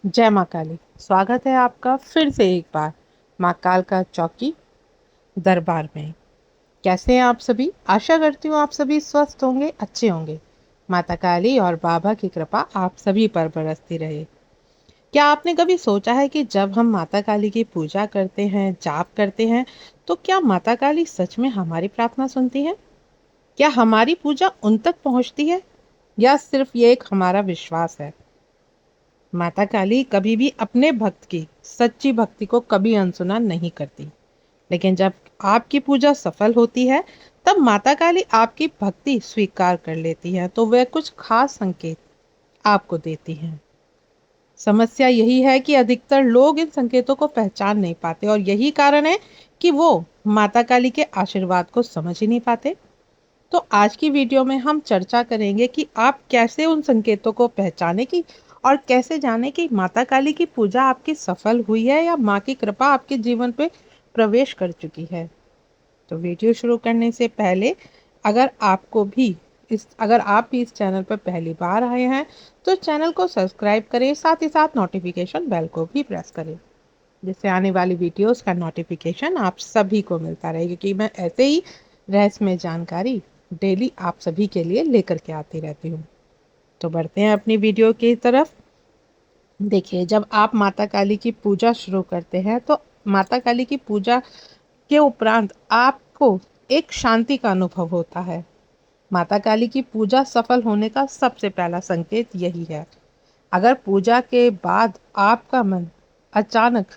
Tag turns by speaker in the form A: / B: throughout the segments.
A: जय माँ काली। स्वागत है आपका फिर से एक बार माँ काल का चौकी दरबार में। कैसे हैं आप सभी? आशा करती हूँ आप सभी स्वस्थ होंगे, अच्छे होंगे। माता काली और बाबा की कृपा आप सभी पर बरसती रहे। क्या आपने कभी सोचा है कि जब हम माता काली की पूजा करते हैं, जाप करते हैं, तो क्या माता काली सच में हमारी प्रार्थना सुनती है? क्या हमारी पूजा उन तक पहुँचती है, या सिर्फ ये एक हमारा विश्वास है? माता काली कभी भी अपने भक्त की सच्ची भक्ति को कभी अनसुना नहीं करती। लेकिन जब आपकी पूजा सफल होती है, तब माता काली आपकी भक्ति स्वीकार कर लेती है, तो वह कुछ खास संकेत आपको देती हैं। समस्या यही है कि अधिकतर लोग इन संकेतों को पहचान नहीं पाते, और यही कारण है कि वो माता काली के आशीर्वाद को समझ ही नहीं पाते। तो आज की वीडियो में हम चर्चा करेंगे कि आप कैसे उन संकेतों को पहचाने की और कैसे जाने कि माता काली की पूजा आपकी सफल हुई है, या माँ की कृपा आपके जीवन पे प्रवेश कर चुकी है। तो वीडियो शुरू करने से पहले, अगर आपको भी अगर आप भी इस चैनल पर पहली बार आए हैं, तो चैनल को सब्सक्राइब करें, साथ ही साथ नोटिफिकेशन बेल को भी प्रेस करें, जिससे आने वाली वीडियोस का नोटिफिकेशन आप सभी को मिलता रहे, क्योंकि मैं ऐसे ही रहस्यमय जानकारी डेली आप सभी के लिए लेकर के आती रहती हूँ। तो बढ़ते हैं अपनी वीडियो की तरफ। देखिए, जब आप माता काली की पूजा शुरू करते हैं, तो माता काली की पूजा के उपरांत आपको एक शांति का अनुभव होता है। माता काली की पूजा सफल होने का सबसे पहला संकेत यही है। अगर पूजा के बाद आपका मन अचानक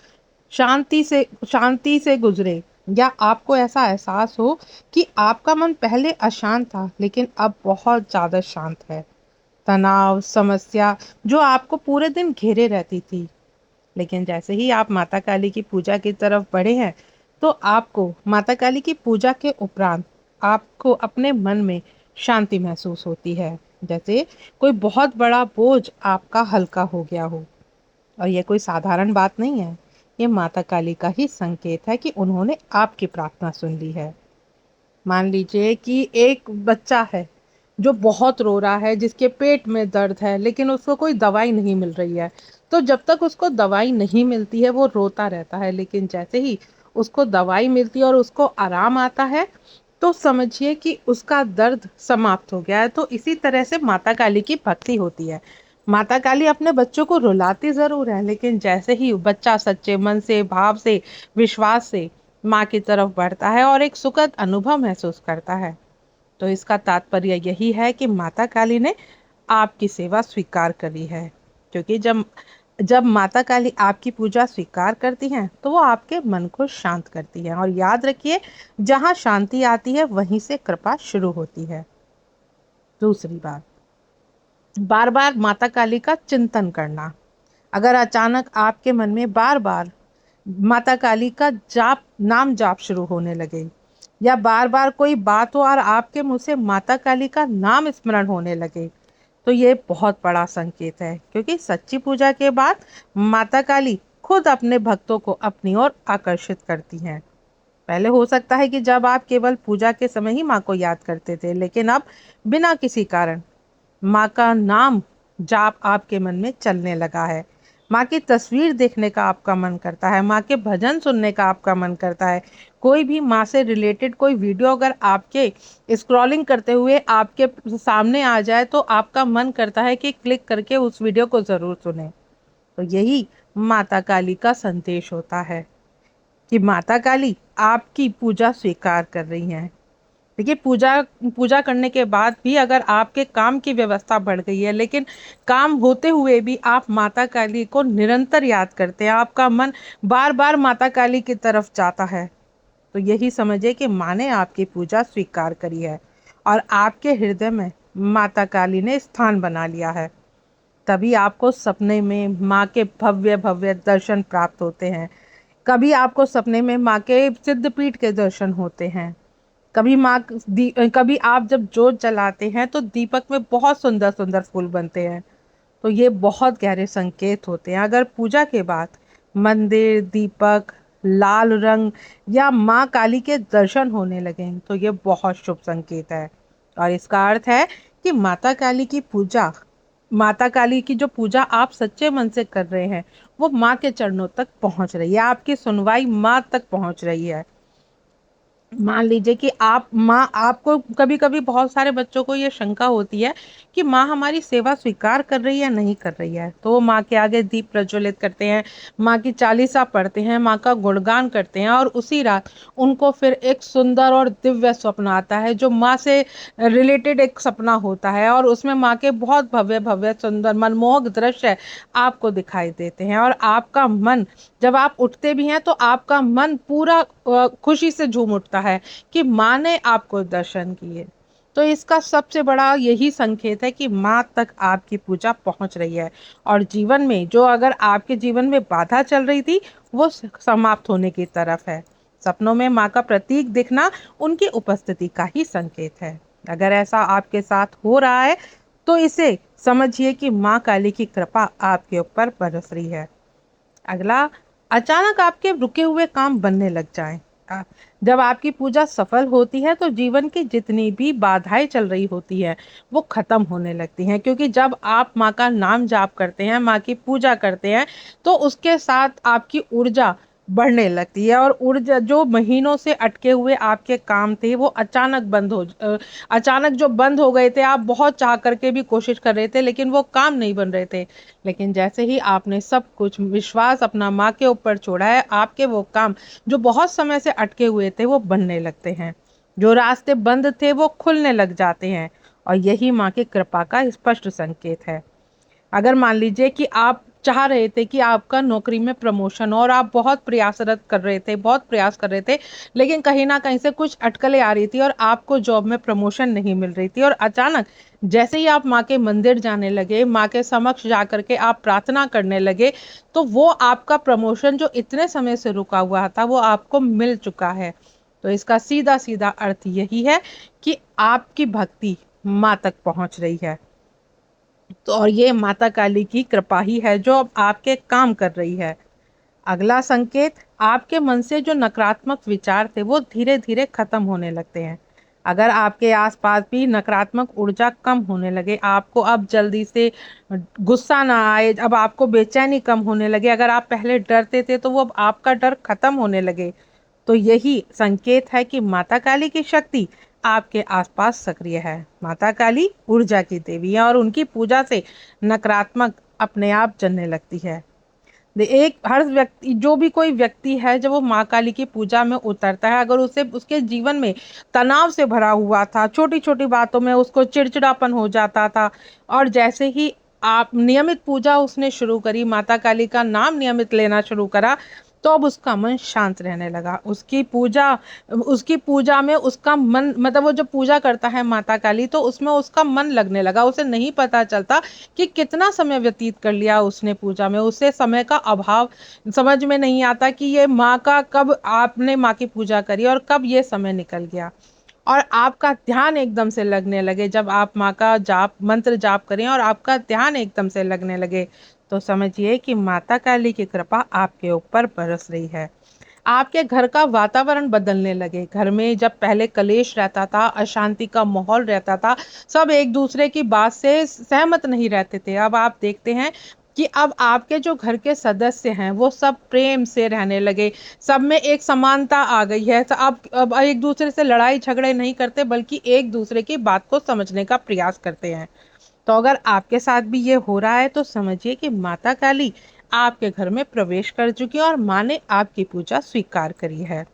A: शांति से गुजरे, या आपको ऐसा एहसास हो कि आपका मन पहले अशांत था लेकिन अब बहुत ज़्यादा शांत है। तनाव, समस्या जो आपको पूरे दिन घेरे रहती थी, लेकिन जैसे ही आप माता काली की पूजा की तरफ बढ़े हैं, तो आपको माता काली की पूजा के उपरांत आपको अपने मन में शांति महसूस होती है, जैसे कोई बहुत बड़ा बोझ आपका हल्का हो गया हो। और ये कोई साधारण बात नहीं है, ये माता काली का ही संकेत है कि उन्होंने आपकी प्रार्थना सुन ली है। मान लीजिए कि एक बच्चा है जो बहुत रो रहा है, जिसके पेट में दर्द है, लेकिन उसको कोई दवाई नहीं मिल रही है। तो जब तक उसको दवाई नहीं मिलती है, वो रोता रहता है, लेकिन जैसे ही उसको दवाई मिलती है और उसको आराम आता है, तो समझिए कि उसका दर्द समाप्त हो गया है। तो इसी तरह से माता काली की भक्ति होती है। माता काली अपने बच्चों को रुलाती जरूर है, लेकिन जैसे ही बच्चा सच्चे मन से, भाव से, विश्वास से माँ की तरफ बढ़ता है और एक सुखद अनुभव महसूस करता है, तो इसका तात्पर्य यही है कि माता काली ने आपकी सेवा स्वीकार करी है। क्योंकि जब जब माता काली आपकी पूजा स्वीकार करती हैं, तो वो आपके मन को शांत करती है। और याद रखिए, जहाँ शांति आती है, वहीं से कृपा शुरू होती है। दूसरी बात, बार बार माता काली का चिंतन करना। अगर अचानक आपके मन में बार बार माता काली का नाम जाप शुरू होने लगे, या बार बार कोई बात हो और आपके मुंह से माता काली का नाम स्मरण होने लगे, तो ये बहुत बड़ा संकेत है। क्योंकि सच्ची पूजा के बाद माता काली खुद अपने भक्तों को अपनी ओर आकर्षित करती हैं। पहले हो सकता है कि जब आप केवल पूजा के समय ही माँ को याद करते थे, लेकिन अब बिना किसी कारण माँ का नाम जाप आपके मन में चलने लगा है। माँ की तस्वीर देखने का आपका मन करता है, माँ के भजन सुनने का आपका मन करता है। कोई भी माँ से रिलेटेड कोई वीडियो अगर आपके स्क्रॉलिंग करते हुए आपके सामने आ जाए, तो आपका मन करता है कि क्लिक करके उस वीडियो को ज़रूर सुने। तो यही माता काली का संदेश होता है कि माता काली आपकी पूजा स्वीकार कर रही हैं। देखिए, पूजा पूजा करने के बाद भी अगर आपके काम की व्यवस्था बढ़ गई है, लेकिन काम होते हुए भी आप माता काली को निरंतर याद करते हैं, आपका मन बार बार माता काली की तरफ जाता है, तो यही समझिए कि माँ ने आपकी पूजा स्वीकार करी है और आपके हृदय में माता काली ने स्थान बना लिया है। तभी आपको सपने में माँ के भव्य भव्य दर्शन प्राप्त होते हैं। कभी आपको सपने में माँ के सिद्धपीठ के दर्शन होते हैं। कभी आप जब जोत जलाते हैं, तो दीपक में बहुत सुंदर सुंदर फूल बनते हैं। तो ये बहुत गहरे संकेत होते हैं। अगर पूजा के बाद मंदिर, दीपक, लाल रंग या माँ काली के दर्शन होने लगे, तो ये बहुत शुभ संकेत है। और इसका अर्थ है कि माता काली की पूजा माता काली की जो पूजा आप सच्चे मन से कर रहे हैं वो माँ के चरणों तक पहुंच रही है, आपकी सुनवाई माँ तक पहुंच रही है। मान लीजिए कि आप माँ, आपको कभी कभी बहुत सारे बच्चों को ये शंका होती है कि माँ हमारी सेवा स्वीकार कर रही है नहीं कर रही है, तो वो माँ के आगे दीप प्रज्वलित करते हैं, माँ की चालीसा पढ़ते हैं, माँ का गुणगान करते हैं, और उसी रात उनको फिर एक सुंदर और दिव्य स्वप्न आता है जो माँ से रिलेटेड एक सपना होता है, और उसमें माँ के बहुत भव्य भव्य सुंदर मनमोहक दृश्य आपको दिखाई देते हैं, और आपका मन, जब आप उठते भी हैं तो आपका मन पूरा खुशी से झूम उठता है कि माँ ने आपको दर्शन किए। तो इसका सबसे बड़ा यही संकेत है कि माँ तक आपकी पूजा पहुंच रही है, और जीवन में जो, अगर आपके जीवन में बाधा चल रही थी, वो समाप्त होने की तरफ है। सपनों में माँ का प्रतीक दिखना उनकी उपस्थिति का ही संकेत है। अगर ऐसा आपके साथ हो रहा है तो इसे समझिए कि माँ काली की कृपा आपके ऊपर बरस रही है। अगला, अचानक आपके रुके हुए काम बनने लग जाएं। जब आपकी पूजा सफल होती है तो जीवन की जितनी भी बाधाएं चल रही होती है वो खत्म होने लगती हैं, क्योंकि जब आप माँ का नाम जाप करते हैं, माँ की पूजा करते हैं, तो उसके साथ आपकी ऊर्जा बढ़ने लगती है, और ऊर्जा, जो महीनों से अटके हुए आपके काम थे वो अचानक जो बंद हो गए थे, आप बहुत चाह करके भी कोशिश कर रहे थे लेकिन वो काम नहीं बन रहे थे, लेकिन जैसे ही आपने सब कुछ विश्वास अपना माँ के ऊपर छोड़ा है, आपके वो काम जो बहुत समय से अटके हुए थे वो बनने लगते हैं, जो रास्ते बंद थे वो खुलने लग जाते हैं, और यही माँ की कृपा का स्पष्ट संकेत है। अगर मान लीजिए कि आप चाह रहे थे कि आपका नौकरी में प्रमोशन हो, और आप बहुत प्रयासरत कर रहे थे, बहुत प्रयास कर रहे थे, लेकिन कहीं ना कहीं से कुछ अटकलें आ रही थी और आपको जॉब में प्रमोशन नहीं मिल रही थी, और अचानक जैसे ही आप माँ के मंदिर जाने लगे, माँ के समक्ष जा करके आप प्रार्थना करने लगे, तो वो आपका प्रमोशन जो इतने समय से रुका हुआ था वो आपको मिल चुका है। तो इसका सीधा सीधा अर्थ यही है कि आपकी भक्ति माँ तक पहुंच रही है। तो और ये माता काली की कृपा ही है जो अब आपके काम कर रही है। अगला संकेत, आपके मन से जो नकारात्मक विचार थे वो धीरे धीरे खत्म होने लगते हैं। अगर आपके आसपास भी नकारात्मक ऊर्जा कम होने लगे, आपको अब जल्दी से गुस्सा ना आए, अब आपको बेचैनी कम होने लगे, अगर आप पहले डरते थे तो वो अब आपका डर खत्म होने लगे, तो यही संकेत है कि माता काली की शक्ति आपके आसपास सक्रिय है। माता काली ऊर्जा की देवी है और उनकी पूजा से नकारात्मक अपने आप जलने लगती है। एक हर व्यक्ति, जो भी कोई व्यक्ति है, जब वो माँ काली की पूजा में उतरता है, अगर उसे उसके जीवन में तनाव से भरा हुआ था, छोटी छोटी बातों में उसको चिड़चिड़ापन हो जाता था, और जैसे ही आप नियमित पूजा उसने शुरू करी, माता काली का नाम नियमित लेना शुरू करा, तो अब उसका मन शांत रहने लगा। उसकी पूजा में उसका मन, मतलब वो जो पूजा करता है माता काली, तो उसमें उसका मन लगने लगा, उसे नहीं पता चलता कि कितना समय व्यतीत कर लिया उसने पूजा में, उसे समय का अभाव समझ में नहीं आता कि ये माँ का, कब आपने माँ की पूजा करी और कब ये समय निकल गया, और आपका ध्यान एकदम से लगने लगे। जब आप माँ का जाप मंत्र जाप करें और आपका ध्यान एकदम से लगने लगे, तो समझिए कि माता काली की कृपा आपके ऊपर बरस रही है। आपके घर का वातावरण बदलने लगे। घर में जब पहले कलेश रहता था, अशांति का माहौल रहता था, सब एक दूसरे की बात से सहमत नहीं रहते थे, अब आप देखते हैं कि अब आपके जो घर के सदस्य हैं वो सब प्रेम से रहने लगे, सब में एक समानता आ गई है। तो अब एक दूसरे से लड़ाई झगड़े नहीं करते, बल्कि एक दूसरे की बात को समझने का प्रयास करते हैं। तो अगर आपके साथ भी ये हो रहा है तो समझिए कि माता काली आपके घर में प्रवेश कर चुकी है और माँ ने आपकी पूजा स्वीकार करी है।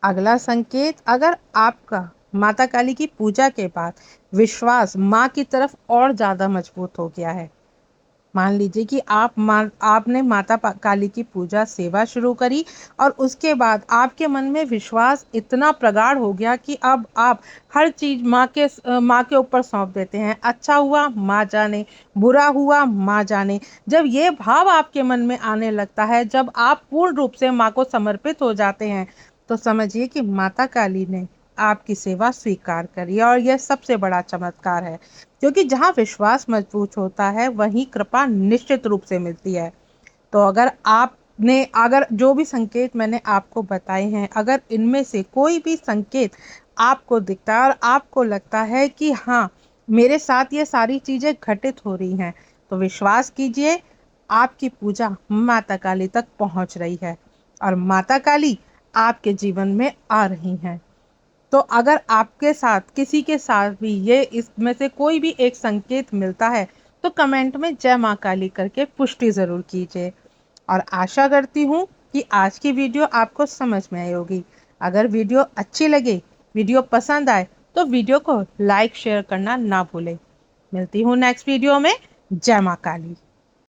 A: अगला संकेत, अगर आपका माता काली की पूजा के बाद विश्वास माँ की तरफ और ज्यादा मजबूत हो गया है, मान लीजिए कि आपने काली की पूजा सेवा शुरू करी, और उसके बाद आपके मन में विश्वास इतना प्रगाढ़ हो गया कि अब आप हर चीज माँ के ऊपर सौंप देते हैं। अच्छा हुआ माँ जाने, बुरा हुआ माँ जाने। जब ये भाव आपके मन में आने लगता है, जब आप पूर्ण रूप से माँ को समर्पित हो जाते हैं, तो समझिए कि माता काली ने आपकी सेवा स्वीकार करी, और यह सबसे बड़ा चमत्कार है, क्योंकि जहाँ विश्वास मजबूत होता है वहीं कृपा निश्चित रूप से मिलती है। तो अगर जो भी संकेत मैंने आपको बताए हैं, अगर इनमें से कोई भी संकेत आपको दिखता है और आपको लगता है कि हाँ, मेरे साथ ये सारी चीजें घटित हो रही हैं, तो विश्वास कीजिए आपकी पूजा माता काली तक पहुंच रही है और माता काली आपके जीवन में आ रही हैं। तो अगर आपके साथ किसी के साथ भी ये इसमें से कोई भी एक संकेत मिलता है तो कमेंट में जय माँ काली करके पुष्टि ज़रूर कीजिए। और आशा करती हूँ कि आज की वीडियो आपको समझ में आई होगी। अगर वीडियो अच्छी लगे, वीडियो पसंद आए तो वीडियो को लाइक शेयर करना ना भूलें। मिलती हूँ नेक्स्ट वीडियो में। जय माँ काली।